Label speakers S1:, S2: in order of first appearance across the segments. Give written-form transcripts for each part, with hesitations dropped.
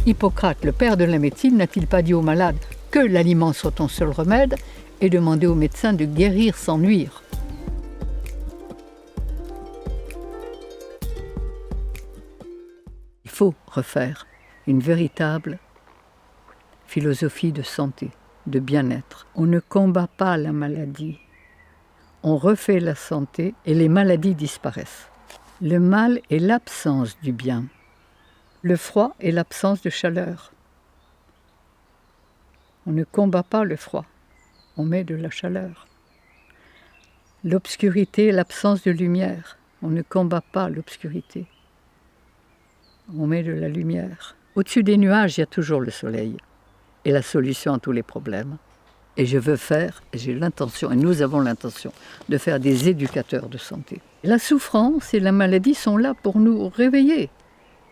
S1: Hippocrate, le père de la médecine, n'a-t-il pas dit aux malades que l'aliment soit ton seul remède et demandé aux médecins de guérir sans nuire? Il faut refaire une véritable philosophie de santé, de bien-être. On ne combat pas la maladie, on refait la santé et les maladies disparaissent. Le mal est l'absence du bien. Le froid est l'absence de chaleur. On ne combat pas le froid, on met de la chaleur. L'obscurité est l'absence de lumière. On ne combat pas l'obscurité, on met de la lumière. Au-dessus des nuages, il y a toujours le soleil et la solution à tous les problèmes. Et je veux faire, et j'ai l'intention, et nous avons l'intention, de faire des éducateurs de santé. La souffrance et la maladie sont là pour nous réveiller.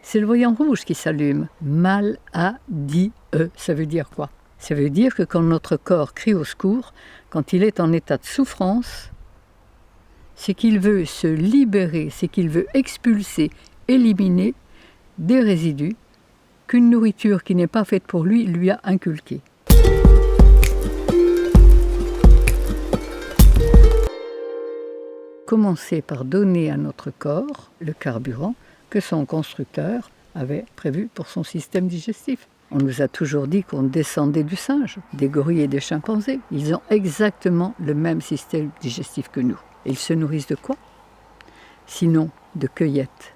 S1: C'est le voyant rouge qui s'allume. Maladie, ça veut dire quoi? Ça veut dire que quand notre corps crie au secours, quand il est en état de souffrance, c'est qu'il veut se libérer, c'est qu'il veut expulser, éliminer des résidus qu'une nourriture qui n'est pas faite pour lui lui a inculqués. Commencer par donner à notre corps le carburant que son constructeur avait prévu pour son système digestif. On nous a toujours dit qu'on descendait du singe, des gorilles et des chimpanzés. Ils ont exactement le même système digestif que nous. Et ils se nourrissent de quoi? Sinon de cueillette.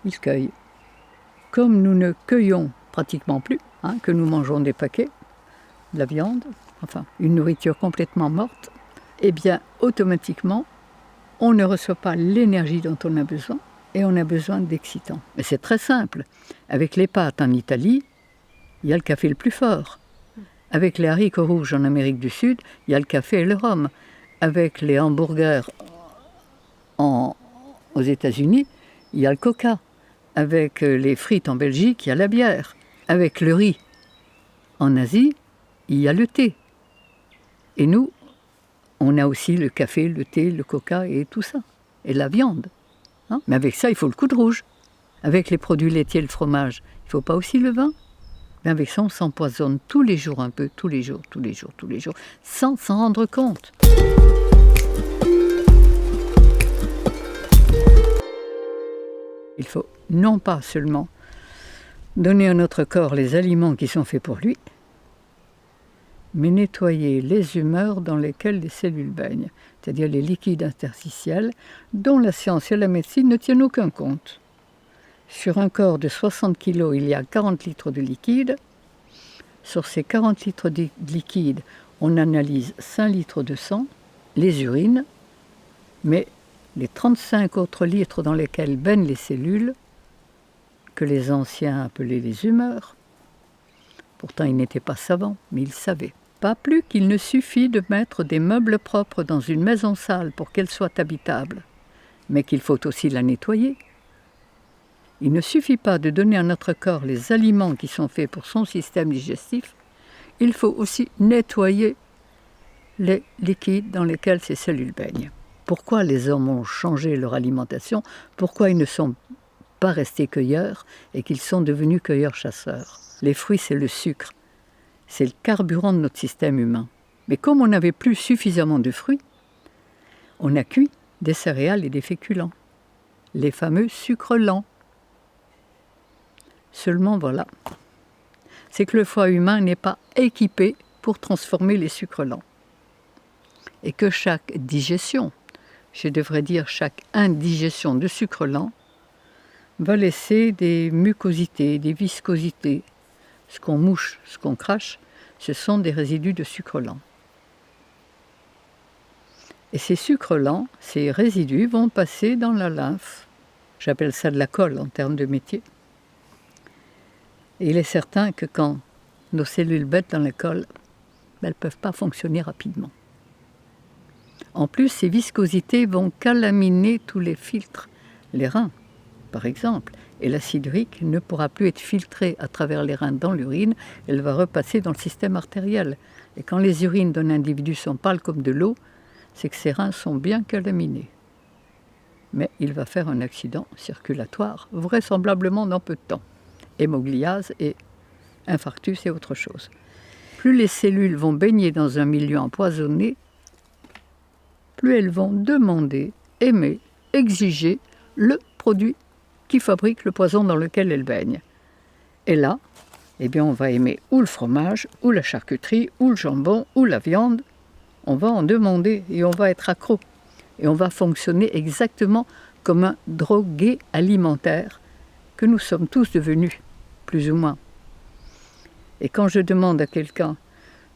S1: Ils cueillent. Comme nous ne cueillons pratiquement plus, que nous mangeons des paquets, de la viande, enfin une nourriture complètement morte, eh bien automatiquement, on ne reçoit pas l'énergie dont on a besoin et on a besoin d'excitants. Mais c'est très simple. Avec les pâtes en Italie, il y a le café le plus fort. Avec les haricots rouges en Amérique du Sud, il y a le café et le rhum. Avec les hamburgers aux États-Unis, il y a le coca. Avec les frites en Belgique, il y a la bière. Avec le riz en Asie, il y a le thé. Et nous, on a aussi le café, le thé, le coca et tout ça. Et la viande. Mais avec ça, il faut le coup de rouge. Avec les produits laitiers, le fromage, il ne faut pas aussi le vin. Mais avec ça, on s'empoisonne tous les jours un peu, tous les jours, sans s'en rendre compte. Il faut non pas seulement donner à notre corps les aliments qui sont faits pour lui, mais nettoyer les humeurs dans lesquelles les cellules baignent, c'est-à-dire les liquides interstitiels dont la science et la médecine ne tiennent aucun compte. Sur un corps de 60 kg, il y a 40 litres de liquide. Sur ces 40 litres de liquide, on analyse 5 litres de sang, les urines, mais les 35 autres litres dans lesquels baignent les cellules, que les anciens appelaient les humeurs. Pourtant, ils n'étaient pas savants, mais ils savaient. Pas plus qu'il ne suffit de mettre des meubles propres dans une maison sale pour qu'elle soit habitable, mais qu'il faut aussi la nettoyer. Il ne suffit pas de donner à notre corps les aliments qui sont faits pour son système digestif, il faut aussi nettoyer les liquides dans lesquels ces cellules baignent. Pourquoi les hommes ont changé leur alimentation? Pourquoi ils ne sont pas restés cueilleurs et qu'ils sont devenus cueilleurs-chasseurs? Les fruits, c'est le sucre. C'est le carburant de notre système humain. Mais comme on n'avait plus suffisamment de fruits, on a cuit des céréales et des féculents. Les fameux sucres lents. Seulement voilà, c'est que le foie humain n'est pas équipé pour transformer les sucres lents. Et que chaque digestion, je devrais dire chaque indigestion de sucre lent, va laisser des mucosités, des viscosités. Ce qu'on mouche, ce qu'on crache, ce sont des résidus de sucre lent. Et ces sucres lents, ces résidus vont passer dans la lymphe. J'appelle ça de la colle en termes de métier. Et il est certain que quand nos cellules bêtent dans la colle, elles ne peuvent pas fonctionner rapidement. En plus, ces viscosités vont calaminer tous les filtres, les reins par exemple, et l'acide urique ne pourra plus être filtré à travers les reins dans l'urine, elle va repasser dans le système artériel. Et quand les urines d'un individu sont pâles comme de l'eau, c'est que ses reins sont bien calaminés. Mais il va faire un accident circulatoire, vraisemblablement dans peu de temps. hémogliase et infarctus et autre chose. Plus les cellules vont baigner dans un milieu empoisonné, plus elles vont demander, aimer, exiger le produit qui fabrique le poison dans lequel elles baignent. Et là, eh bien, on va aimer ou le fromage, ou la charcuterie, ou le jambon, ou la viande. On va en demander et on va être accro. Et on va fonctionner exactement comme un drogué alimentaire que nous sommes tous devenus, plus ou moins. Et quand je demande à quelqu'un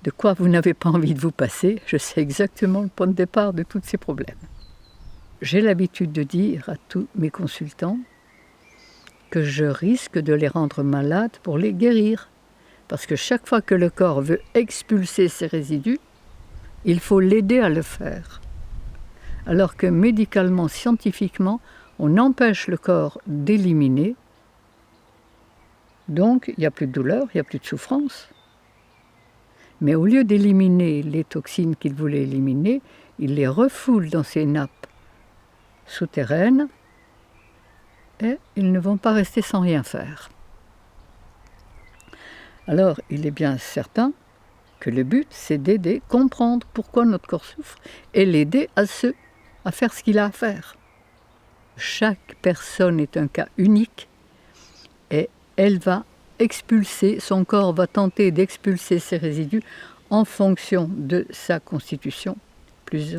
S1: de quoi vous n'avez pas envie de vous passer, je sais exactement le point de départ de tous ces problèmes. J'ai l'habitude de dire à tous mes consultants que je risque de les rendre malades pour les guérir. Parce que chaque fois que le corps veut expulser ses résidus, il faut l'aider à le faire. Alors que médicalement, scientifiquement, on empêche le corps d'éliminer. Donc, il n'y a plus de douleur, il n'y a plus de souffrance. Mais au lieu d'éliminer les toxines qu'il voulait éliminer, il les refoule dans ces nappes souterraines et ils ne vont pas rester sans rien faire. Alors, il est bien certain que le but, c'est d'aider, comprendre pourquoi notre corps souffre et l'aider à faire ce qu'il a à faire. Chaque personne est un cas unique et elle va expulser, son corps va tenter d'expulser ses résidus en fonction de sa constitution. Plus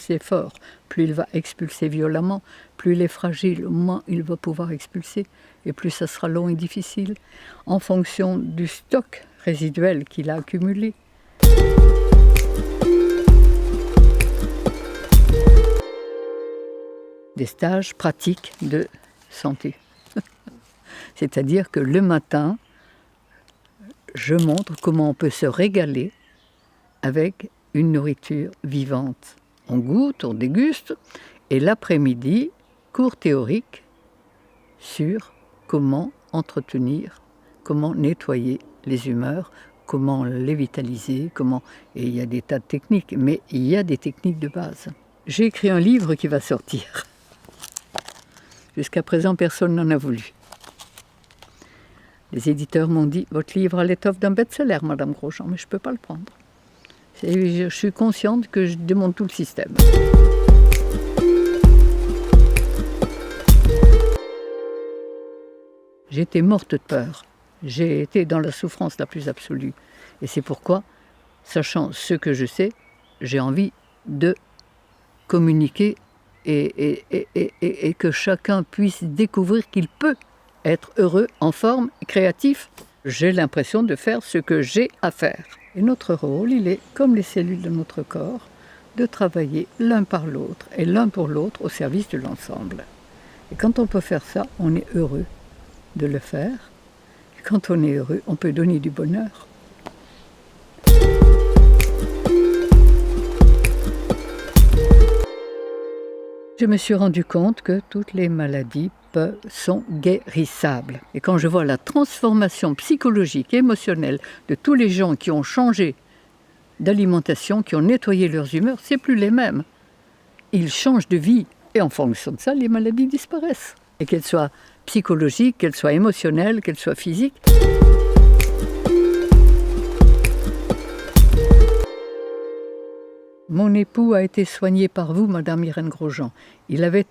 S1: il est fort, plus il va expulser violemment, plus il est fragile, moins il va pouvoir expulser, et plus ça sera long et difficile, en fonction du stock résiduel qu'il a accumulé. Des stages pratiques de santé. C'est-à-dire que le matin, je montre comment on peut se régaler avec une nourriture vivante. On goûte, on déguste, et l'après-midi, cours théorique sur comment entretenir, comment nettoyer les humeurs, comment les vitaliser, et il y a des tas de techniques, mais il y a des techniques de base. J'ai écrit un livre qui va sortir. Jusqu'à présent, personne n'en a voulu. Les éditeurs m'ont dit « Votre livre a l'étoffe d'un best-seller, Madame Grosjean, mais je ne peux pas le prendre. » Je suis consciente que je démonte tout le système. J'étais morte de peur. J'ai été dans la souffrance la plus absolue. Et c'est pourquoi, sachant ce que je sais, j'ai envie de communiquer et que chacun puisse découvrir qu'il peut être heureux, en forme, créatif. J'ai l'impression de faire ce que j'ai à faire. Et notre rôle, il est, comme les cellules de notre corps, de travailler l'un par l'autre et l'un pour l'autre au service de l'ensemble. Et quand on peut faire ça, on est heureux de le faire. Et quand on est heureux, on peut donner du bonheur. Je me suis rendu compte que toutes les maladies sont guérissables. Et quand je vois la transformation psychologique, émotionnelle de tous les gens qui ont changé d'alimentation, qui ont nettoyé leurs humeurs, c'est plus les mêmes. Ils changent de vie et en fonction de ça, les maladies disparaissent. Et qu'elles soient psychologiques, qu'elles soient émotionnelles, qu'elles soient physiques. Mon époux a été soigné par vous, Madame Irène Grosjean. Il avait